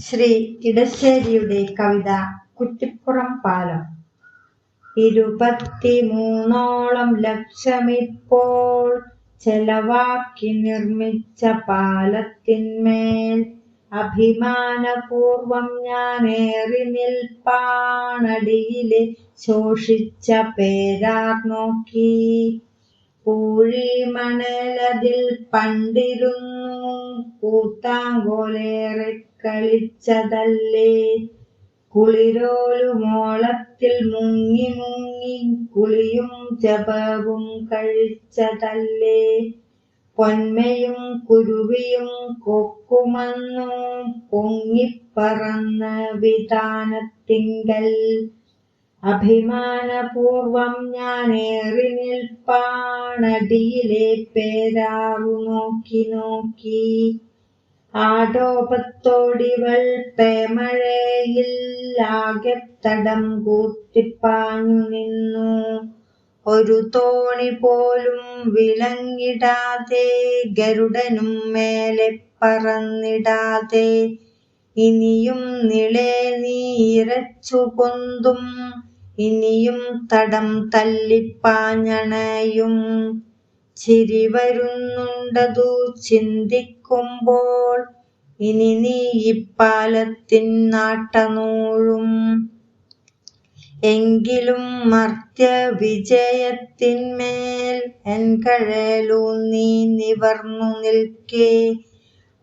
ശ്രീ ഇടശ്ശേരിയുടെ കവിത കുറ്റിപ്പുറം പാലം. 23 ലക്ഷമിപ്പോൾ ചെലവാക്കി നിർമ്മിച്ച പാലത്തിന്മേൽ അഭിമാനപൂർവം ഞാനേറി നിൽപ്പാണടിയിലെ ശോഷിച്ച പേരാർ നോക്കി. പൂഴിമണലതിൽ പണ്ടിരുന്നു കൂത്താങ്കോലേറെ കളിച്ചതല്ലേ. കുളിരോലുമോളത്തിൽ മുങ്ങി മുങ്ങി കുളിയും ജപവും കഴിച്ചതല്ലേ. പൊന്മയും കുരുവിയും കൊക്കുമന്നു പൊങ്ങിപ്പറന്ന വിതാനത്തിങ്കൽ അഭിമാനപൂർവം ഞാനേറി നിൽപ്പാണടിയിലെ പേരാറു നോക്കി നോക്കി. ആടോപത്തോടിവൾ പേമഴയിൽ ആകെത്തടം കൂത്തിപ്പാഞ്ഞു നിന്നു. ഒരു തോണി പോലും വിലങ്ങിടാതെ ഗരുഡനും മേലെ പറന്നിടാതെ ഇനിയും നിളേ നീരച്ചു പൊന്തും ഇനിയും തടം തല്ലിപ്പാഞ്ഞണയും. ചിരി വരുന്നുണ്ടതു ചിന്തിക്കുമ്പോൾ ഇനി നീ ഇപ്പാലത്തിൻ നാട്ടനൂഴും. എങ്കിലും മർത്യ വിജയത്തിന്മേൽ എൻ കഴലൂന്നി നിവർന്നു നിൽക്കേ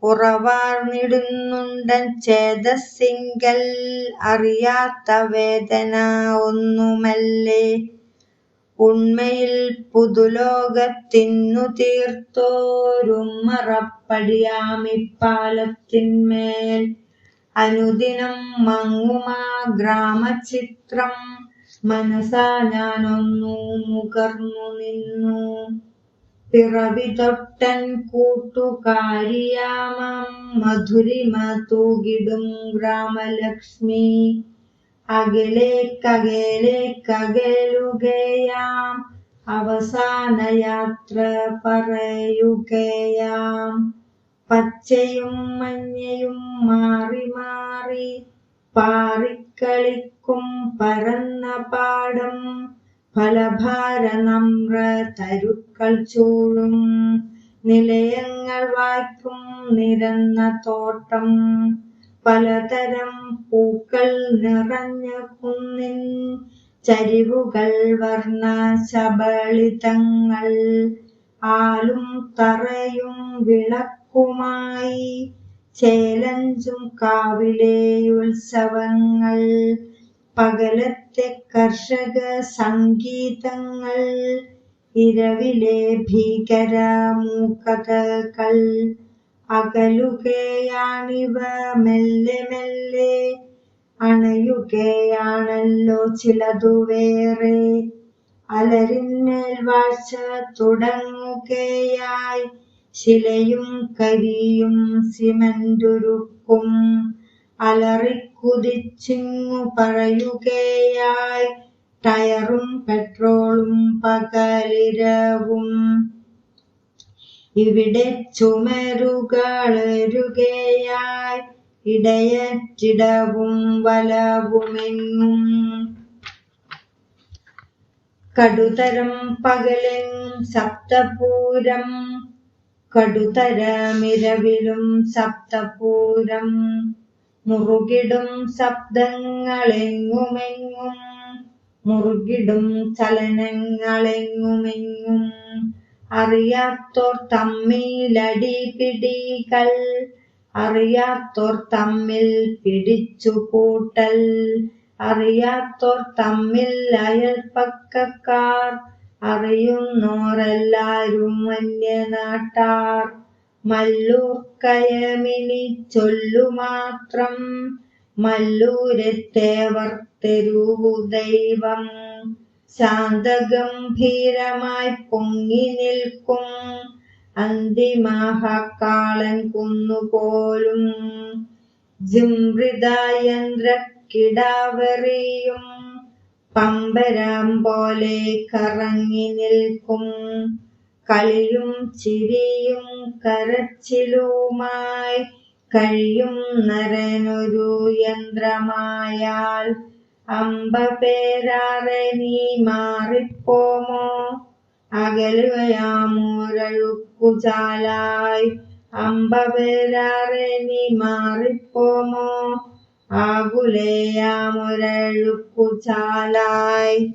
ഉറവാർന്നിടുന്നുണ്ടൻ ചേതസ്സിങ്കൽ അറിയാത്ത വേദന ഒന്നുമല്ലേ. ഉണ്മയിൽ പുതുലോകത്തിന്നു തീർത്തോരുമ്മറപ്പടിയാമിപ്പാലത്തിന്മേൽ അനുദിനം മങ്ങുമാ ഗ്രാമചിത്രം മനസാ ഞാനൊന്നു മുകർന്നു നിന്നു. പിറവി തൊട്ടൻ കൂട്ടുകാരിയാമം മധുരിമ തൂകിടും ഗ്രാമലക്ഷ്മി അകലേക്കകലേക്കകലുകയാം അവസാന യാത്ര പറയുകയാം. പച്ചയും മഞ്ഞയും മാറി മാറി പാറിക്കളിക്കും പരന്ന പാടം ഫലഭാര നമ്ര തരുക്കൾ ചൂഴും നിലയങ്ങൾ വായ്ക്കും നിരന്ന തോട്ടം പലതരം പൂക്കൾ നിറഞ്ഞ കുന്നിൻ ചരിവുകൾ വർണ്ണ ശബളിതങ്ങൾ ആലും തറയും വിളക്കുമായി ചേലഞ്ചും കാവിലെ ഉത്സവങ്ങൾ പകലത്തെ കർഷക സംഗീതങ്ങൾ ഇരവിലെ ഭീകര മൂകതകൾ. അകലുകയാണിവ മെല്ലെ മെല്ലെ അണയുകയാണല്ലോ ചിലതു വേറെ. അലരിന്മേൽ വാഴ്ച തുടങ്ങുകയായി ശിലയും കരിയും സിമന്റുരുക്കും അലറിക്കുതിച്ചിങ്ങു പറയുകയായി ടയറും പെട്രോളും പകലിരവും. ഇവിടെ ചുമരുകളരുകയായി ഇടയറ്റിടവും വലവുമെങ്ങും. കടുതരം പകലെങ്ങും സപ്തപൂരം കടുതരമിരവിലും സപ്തപൂരം. മുറുകിടും ശബ്ദങ്ങളെങ്ങുമെങ്ങും മുറുകിടും ചലനങ്ങളെങ്ങുമെങ്ങും. അറിയാത്തോർ തമ്മിലടിപിടികൾ അറിയാത്തോർ തമ്മിൽ പിടിച്ചുകൂട്ടൽ അറിയാത്തോർ തമ്മിൽ അയൽപ്പക്കക്കാർ അറിയുന്നോരെല്ലാരും അന്യനാട്ടാർ. മല്ലൂർ കയമിനി ചൊല്ലുമാത്രം മല്ലൂരത്തേവർ തെരുവുദൈവം ശാന്തഗംഭീരമായി പൊങ്ങി നിൽക്കും അന്തിമഹാകാളൻ കുന്നുപോലും. ജിംവൃതയന്ത്ര കിടാവെറിയും പമ്പരം പോലെ കറങ്ങി നിൽക്കും. കളിയും ചിരിയും കരച്ചിലുമായി കഴിയും നരനൊരു യന്ത്രമായാൽ അമ്പപേരാറെ നീ മാറിപ്പോമോ അകലുകയാമൊരഴുക്കുചാലായി അമ്പപേരാറെ നീ മാറിപ്പോമോ ആകുലയാമൊരഴുക്കുചാലായി.